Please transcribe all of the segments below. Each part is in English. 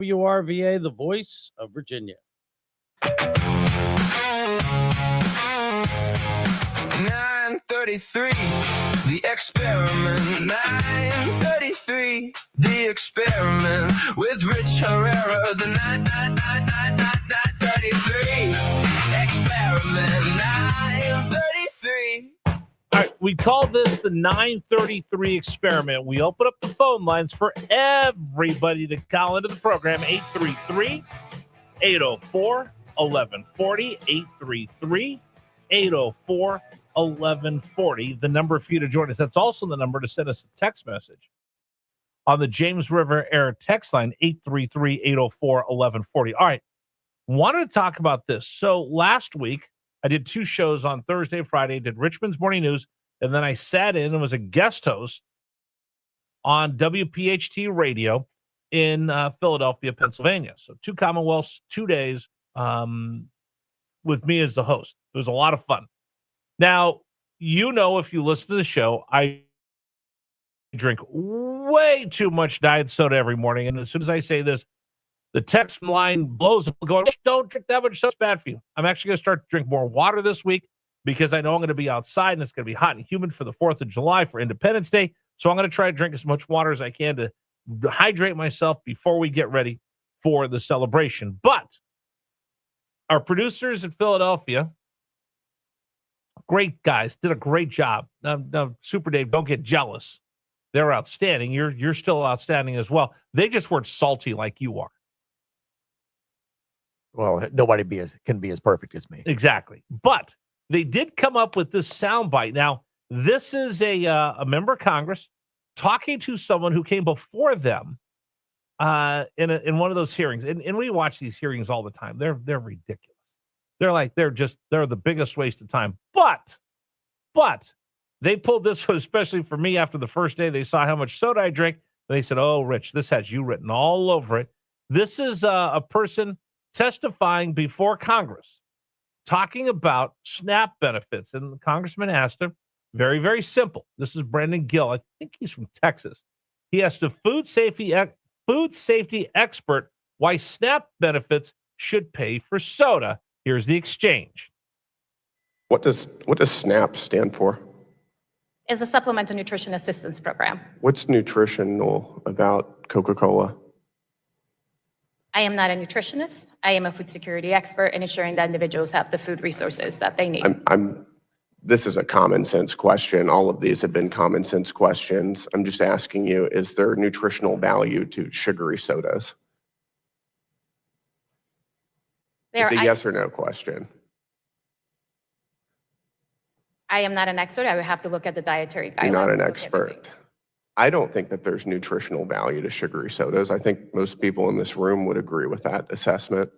WRVA, the voice of Virginia. 9:33, the experiment. 9:33, the experiment with Rich Herrera. The 9:33 experiment. 9:33. All right, we call this the 933 experiment. We open up the phone lines for everybody to call into the program. 833-804-1140. 833-804-1140. The number for you to join us. That's also the number to send us a text message on the James River Air text line, 833-804-1140. All right, wanted to talk about this. So last week, I did two shows on Thursday and Friday, did Richmond's Morning News, and then I sat in and was a guest host on WPHT radio in Philadelphia, Pennsylvania. So 2 Commonwealths, 2 days with me as the host. It was a lot of fun. Now, if you listen to the show, I drink way too much diet soda every morning. And as soon as I say this, the text line blows up going, don't drink that much, so it's bad for you. I'm actually going to start to drink more water this week because I know I'm going to be outside and it's going to be hot and humid for the 4th of July for Independence Day. So I'm going to try to drink as much water as I can to hydrate myself before we get ready for the celebration. But our producers in Philadelphia, great guys, did a great job. Now, Super Dave, don't get jealous. They're outstanding. You're still outstanding as well. They just weren't salty like you are. Well, nobody can be as perfect as me. Exactly. But they did come up with this soundbite. Now, this is a member of Congress talking to someone who came before them in one of those hearings. And we watch these hearings all the time. They're ridiculous. They're the biggest waste of time. But they pulled this one, especially for me after the first day. They saw how much soda I drank. They said, "Oh, Rich, this has you written all over it." This is a person testifying before Congress, talking about SNAP benefits. And the congressman asked him, very, very simple. This is Brendan Gill. I think he's from Texas. He asked a food safety expert why SNAP benefits should pay for soda. Here's the exchange. What does SNAP stand for? Is a Supplemental Nutrition Assistance Program. What's nutritional about Coca-Cola? I am not a nutritionist. I am a food security expert in ensuring that individuals have the food resources that they need. This is a common sense question. All of these have been common sense questions. I'm just asking you, is there nutritional value to sugary sodas? It's a yes or no question. I am not an expert. I would have to look at the dietary guidelines. You're not an expert. I don't think that there's nutritional value to sugary sodas. I think most people in this room would agree with that assessment.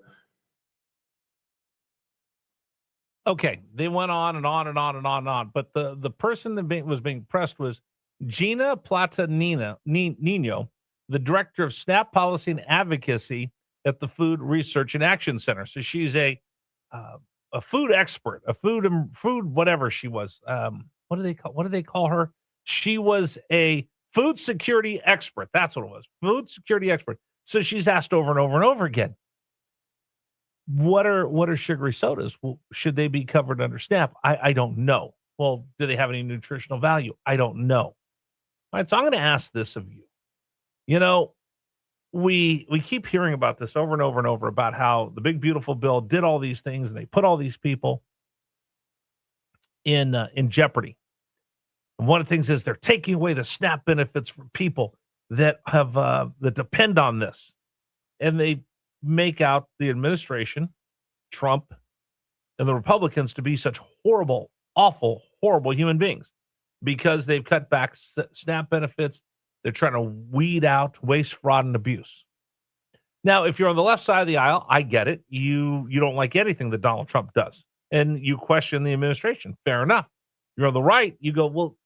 Okay, they went on and on and on and on and on. But the person that was being pressed was Gina Plata-Nino, the director of SNAP Policy and Advocacy at the Food Research and Action Center. So she's a food expert, a food whatever she was. What do they call her? She was a food security expert. That's what it was. Food security expert. So she's asked over and over and over again, what are sugary sodas? Well, should they be covered under SNAP? I don't know. Well, do they have any nutritional value? I don't know. All right, so I'm going to ask this of you. We keep hearing about this over and over and over about how the big beautiful bill did all these things and they put all these people in jeopardy. And one of the things is they're taking away the SNAP benefits from people that have that depend on this, and they make out the administration, Trump, and the Republicans to be such horrible, awful, horrible human beings because they've cut back SNAP benefits. They're trying to weed out waste, fraud, and abuse. Now, if you're on the left side of the aisle, I get it. You don't like anything that Donald Trump does, and you question the administration. Fair enough. You're on the right. You go, well,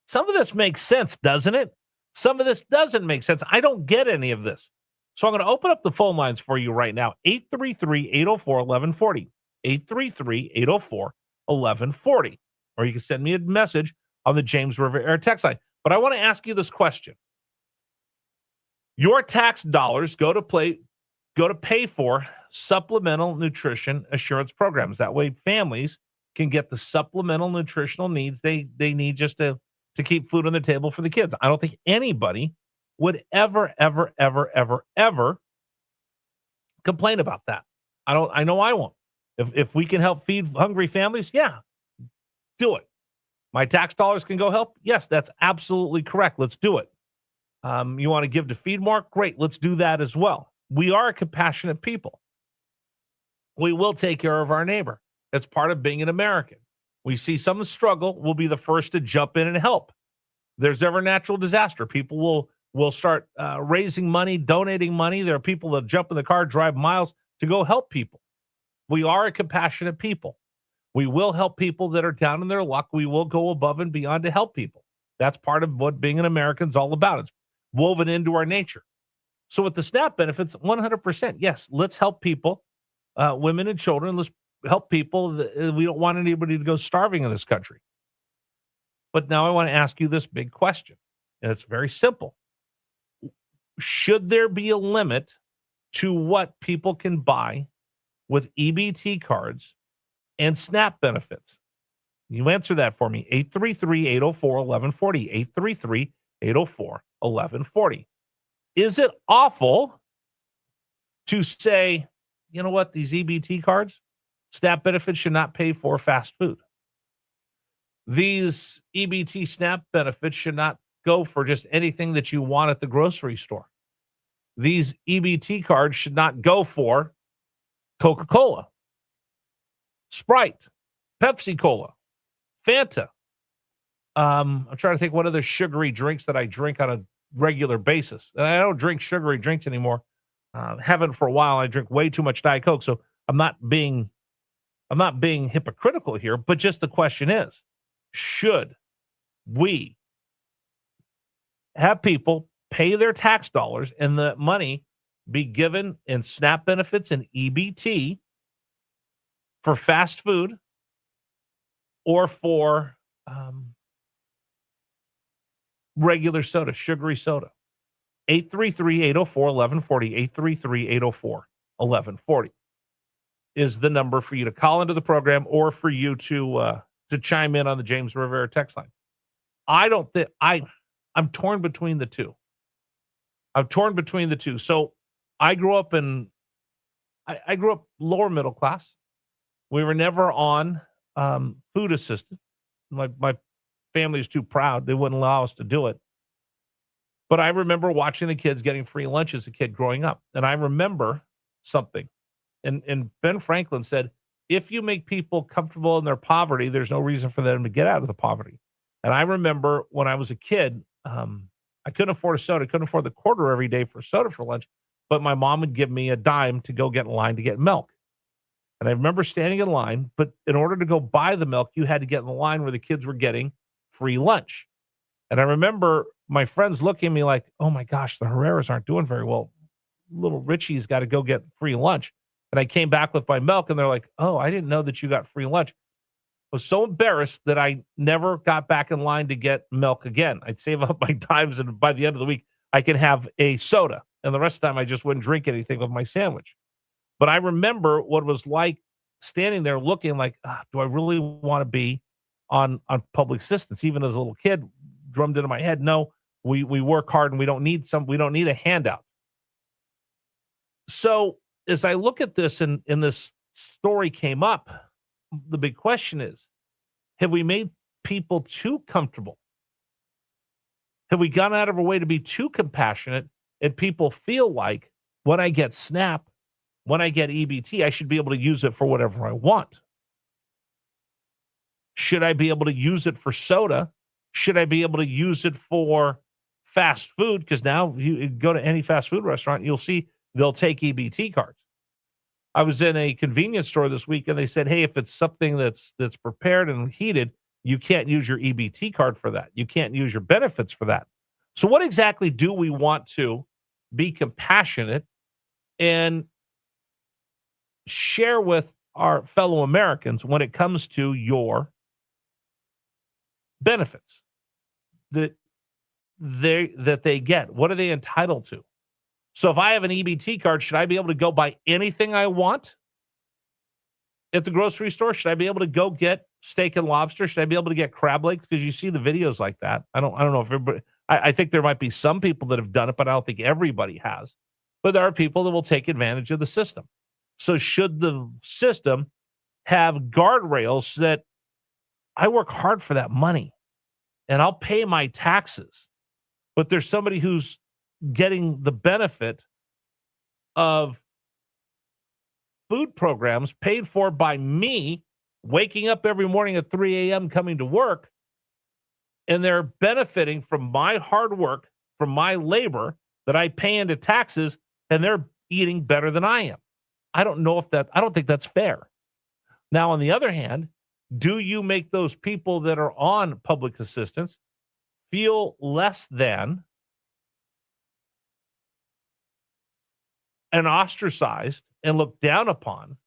some of this makes sense, doesn't it? Some of this doesn't make sense. I don't get any of this. So I'm going to open up the phone lines for you right now. 833-804-1140. 833-804-1140. Or you can send me a message on the James River Air text line. But I want to ask you this question. Your tax dollars go to go to pay for supplemental nutrition assurance programs. That way families can get the supplemental nutritional needs they need just to keep food on the table for the kids. I don't think anybody would ever complain about that. I know I won't. If we can help feed hungry families, yeah, do it. My tax dollars can go help. Yes, that's absolutely correct. Let's do it. You want to give to Feed More? Great. Let's do that as well. We are a compassionate people. We will take care of our neighbor. That's part of being an American. We see someone struggle, we'll be the first to jump in and help. There's ever natural disaster. People will start raising money, donating money. There are people that jump in the car, drive miles to go help people. We are a compassionate people. We will help people that are down in their luck. We will go above and beyond to help people. That's part of what being an American is all about. It's woven into our nature. So with the SNAP benefits, 100%, yes, let's help people, women and children. Let's help people. We don't want anybody to go starving in this country. But now I want to ask you this big question, and it's very simple. Should there be a limit to what people can buy with EBT cards and SNAP benefits? You answer that for me. 833-804-1140. 833-804-1140. Is it awful to say, you know what, these EBT cards, SNAP benefits should not pay for fast food? These EBT SNAP benefits should not go for just anything that you want at the grocery store. These EBT cards should not go for Coca-Cola, Sprite, Pepsi-Cola, Fanta. I'm trying to think what other sugary drinks that I drink on a regular basis. And I don't drink sugary drinks anymore. Haven't for a while. I drink way too much Diet Coke. So I'm not being hypocritical here, but just the question is, should we have people pay their tax dollars and the money be given in SNAP benefits and EBT for fast food or for regular soda, sugary soda? 833-804-1140. 833-804-1140 is the number for you to call into the program or for you to chime in on the James Rivera text line. I don't think I'm torn between the two. So I grew up I grew up lower middle class. We were never on food assistance. My family is too proud. They wouldn't allow us to do it. But I remember watching the kids getting free lunch as a kid growing up. And I remember something. And Ben Franklin said, if you make people comfortable in their poverty, there's no reason for them to get out of the poverty. And I remember when I was a kid, I couldn't afford a soda. I couldn't afford the quarter every day for soda for lunch. But my mom would give me a dime to go get in line to get milk. And I remember standing in line, but in order to go buy the milk, you had to get in the line where the kids were getting free lunch. And I remember my friends looking at me like, oh my gosh, the Herreras aren't doing very well. Little Richie's got to go get free lunch. And I came back with my milk and they're like, oh, I didn't know that you got free lunch. I was so embarrassed that I never got back in line to get milk again. I'd save up my dimes and by the end of the week, I could have a soda. And the rest of the time, I just wouldn't drink anything with my sandwich. But I remember what it was like standing there looking like, do I really want to be on public assistance? Even as a little kid, drummed into my head, no, we work hard and we don't need a handout. So as I look at this and this story came up, the big question is, have we made people too comfortable? Have we gone out of our way to be too compassionate and people feel like when I get SNAP, when I get EBT, I should be able to use it for whatever I want? Should I be able to use it for soda? Should I be able to use it for fast food? Because now you go to any fast food restaurant, you'll see they'll take EBT cards. I was in a convenience store this week and they said, hey, if it's something that's prepared and heated, you can't use your EBT card for that. You can't use your benefits for that. So what exactly do we want to be compassionate and share with our fellow Americans when it comes to your benefits that they get? What are they entitled to? So if I have an EBT card, should I be able to go buy anything I want at the grocery store? Should I be able to go get steak and lobster? Should I be able to get crab legs? Because you see the videos like that. I don't know if everybody. I think there might be some people that have done it, but I don't think everybody has. But there are people that will take advantage of the system. So should the system have guardrails that I work hard for that money and I'll pay my taxes, but there's somebody who's getting the benefit of food programs paid for by me, waking up every morning at 3 a.m. coming to work, and they're benefiting from my hard work, from my labor that I pay into taxes, and they're eating better than I am. I don't think that's fair. Now, on the other hand, do you make those people that are on public assistance feel less than and ostracized and looked down upon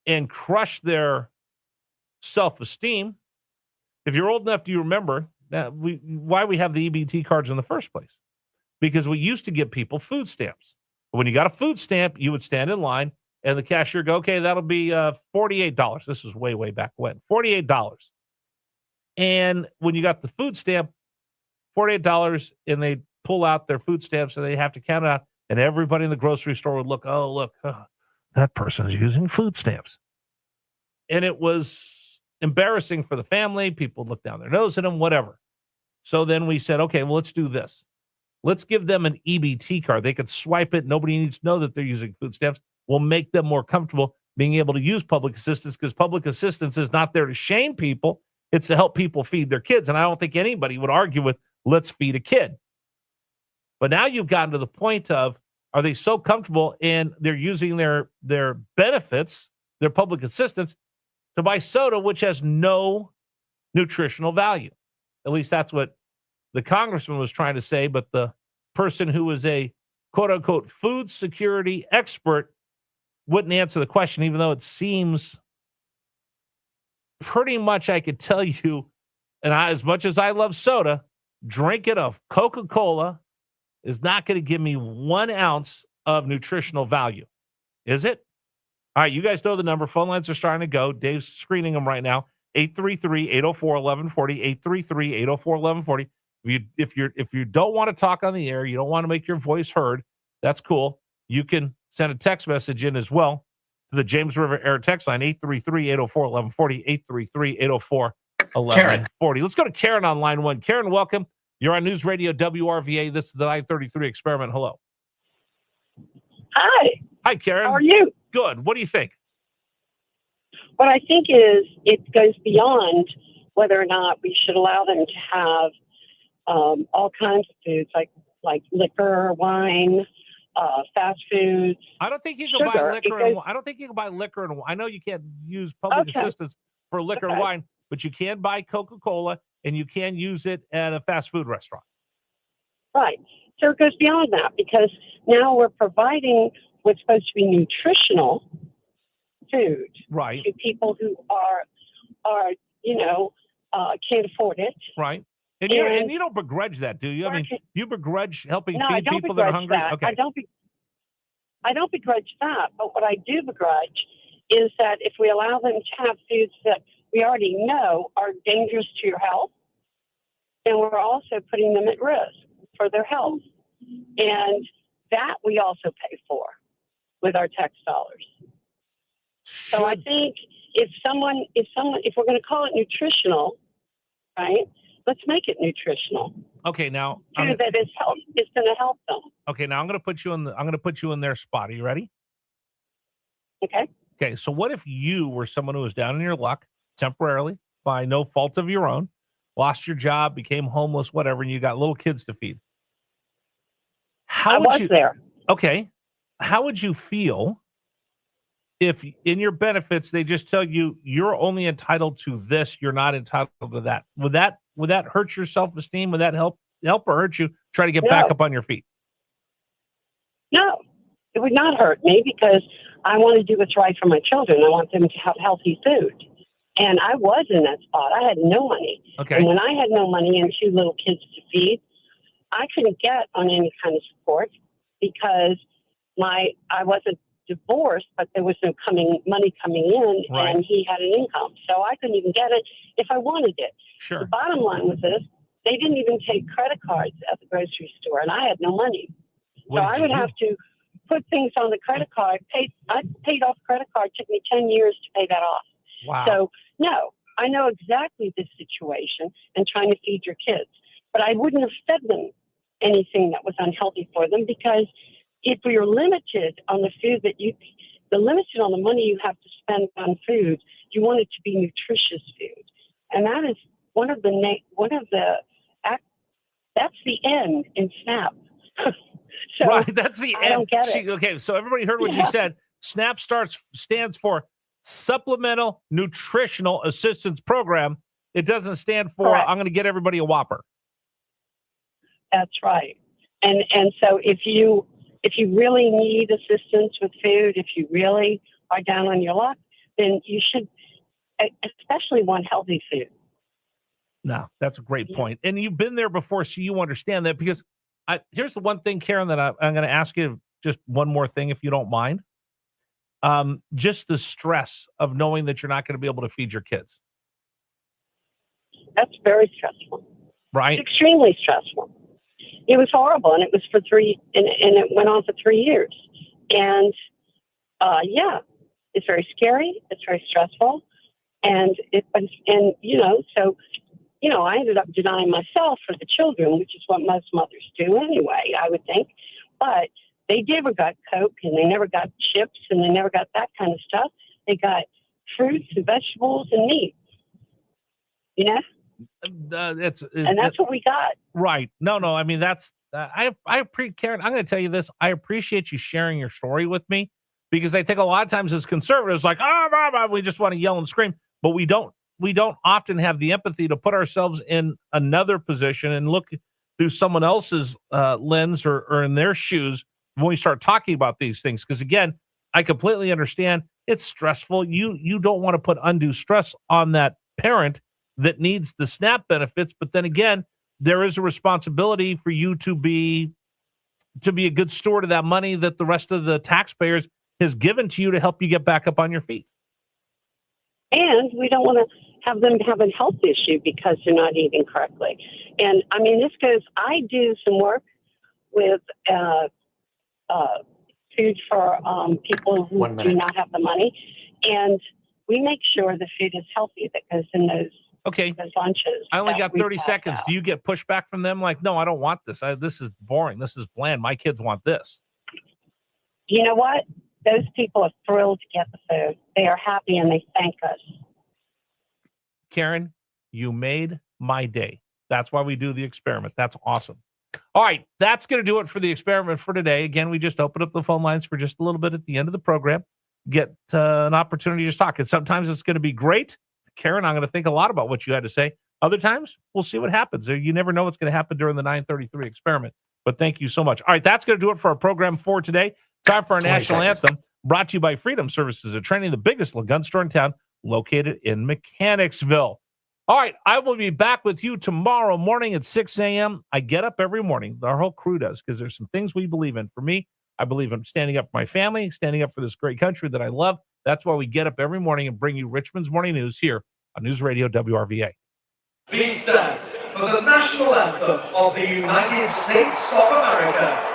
and crush their self-esteem? If you're old enough, do you remember that why we have the EBT cards in the first place? Because we used to give people food stamps. When you got a food stamp, you would stand in line and the cashier go, okay, that'll be $48. This was way, way back when. $48. And when you got the food stamp, $48, and they pull out their food stamps and they have to count it out, and everybody in the grocery store would look, that person's using food stamps. And it was embarrassing for the family. People looked down their nose at them, whatever. So then we said, okay, well, let's do this. Let's give them an EBT card. They could swipe it. Nobody needs to know that they're using food stamps. We'll make them more comfortable being able to use public assistance, because public assistance is not there to shame people. It's to help people feed their kids. And I don't think anybody would argue with, let's feed a kid. But now you've gotten to the point of, are they so comfortable and they're using their benefits, their public assistance, to buy soda, which has no nutritional value? At least that's what the congressman was trying to say. But the person who was a quote unquote food security expert wouldn't answer the question, even though it seems pretty much I could tell you, and as much as I love soda, drinking a Coca-Cola is not going to give me 1 ounce of nutritional value. Is it? All right, you guys know the number. Phone lines are starting to go. Dave's screening them right now. 833-804-1140, 833-804-1140. If you don't want to talk on the air, you don't want to make your voice heard, that's cool. You can send a text message in as well to the James River Air text line, 833-804-1140, 833-804-1140. Let's go to Karen on line 1. Karen, welcome. You're on News Radio WRVA. This is the 933 Experiment. Hello. Hi. Hi, Karen. How are you? Good. What do you think? What I think is it goes beyond whether or not we should allow them to have all kinds of foods like liquor, wine, fast foods. I don't think you can buy liquor. I don't think you can buy liquor and I know you can't use public assistance for liquor and wine, but you can buy Coca-Cola and you can use it at a fast food restaurant. Right. So it goes beyond that, because now we're providing what's supposed to be nutritional food right. to people who are can't afford it. Right. And you don't begrudge that, do you? I mean, you begrudge helping feed people that are hungry? That. Okay. I don't begrudge that. But what I do begrudge is that if we allow them to have foods that we already know are dangerous to your health, then we're also putting them at risk for their health. And that we also pay for with our tax dollars. So I think if we're going to call it nutritional, right? Let's make it nutritional. Okay, now that it's going to help them. Okay, now I'm going to put you in their spot. Are you ready? Okay. Okay, so what if you were someone who was down in your luck temporarily by no fault of your own, lost your job, became homeless, whatever, and you got little kids to feed? I was there. Okay. How would you feel if in your benefits they just tell you you're only entitled to this, you're not entitled to that? Would that hurt your self-esteem? Would that help or hurt you try to get back up on your feet? No, it would not hurt me, because I want to do what's right for my children. I want them to have healthy food. And I was in that spot. I had no money. Okay. And when I had no money and 2 little kids to feed, I couldn't get on any kind of support, because I wasn't divorced, but there was no money coming in, Right. and he had an income, so I couldn't even get it if I wanted it. Sure. The bottom line was this: they didn't even take credit cards at the grocery store, and I had no money, What so did I you would do? have to put things on the credit card. I paid off credit card. It took me 10 years to pay that off. Wow. So no, I know exactly this situation and trying to feed your kids, but I wouldn't have fed them anything that was unhealthy for them, because if we are limited on the food that limited on the money you have to spend on food, you want it to be nutritious food, and that is that's the end in SNAP. So right. That's the I end. don't get it. Okay. So everybody heard what you Yeah. said. SNAP stands for Supplemental Nutritional Assistance Program. It doesn't stand for Correct. I'm going to get everybody a Whopper. That's right. And so if you really need assistance with food, if you really are down on your luck, then you should especially want healthy food. No, that's a great Yeah. point. And you've been there before, so you understand that. Because here's the one thing, Karen, that I'm going to ask you, just one more thing, if you don't mind. Just the stress of knowing that you're not going to be able to feed your kids. That's very stressful. Right. It's extremely stressful. It was horrible, and it was for and it went on for 3 years. And yeah, it's very scary. It's very stressful, and I ended up denying myself for the children, which is what most mothers do anyway, I would think. But they never got Coke, and they never got chips, and they never got that kind of stuff. They got fruits and vegetables and meat. You know. And that's what we got. Right. No. I mean, that's Karen, I'm going to tell you this. I appreciate you sharing your story with me, because I think a lot of times as conservatives, like, we just want to yell and scream, but we don't often have the empathy to put ourselves in another position and look through someone else's lens or in their shoes when we start talking about these things. Because again, I completely understand it's stressful. You don't want to put undue stress on that parent that needs the SNAP benefits. But then again, there is a responsibility for you to be a good steward of that money that the rest of the taxpayers has given to you to help you get back up on your feet. And we don't want to have them have a health issue because they're not eating correctly. And I mean, I do some work with food for people who 1 minute. do not have the money. And we make sure the food is healthy that goes in those lunches. I only that got we 30 pass seconds. out. Do you get pushback from them? Like, no, I don't want this. This is boring. This is bland. My kids want this. You know what? Those people are thrilled to get the food. They are happy and they thank us. Karen, you made my day. That's why we do the experiment. That's awesome. All right, that's going to do it for the experiment for today. Again, we just opened up the phone lines for just a little bit at the end of the program. Get an opportunity to talk. And sometimes it's going to be great. Karen, I'm going to think a lot about what you had to say. Other times, we'll see what happens. You never know what's going to happen during the 933 experiment. But thank you so much. All right, that's going to do it for our program for today. Time for our national anthem, brought to you by Freedom Services, a training, the biggest gun store in town, located in Mechanicsville. All right, I will be back with you tomorrow morning at 6 a.m. I get up every morning. Our whole crew does, because there's some things we believe in. For me, I believe in standing up for my family, standing up for this great country that I love. That's why we get up every morning and bring you Richmond's Morning News here on News Radio WRVA. Please stand for the national anthem of the United States of America.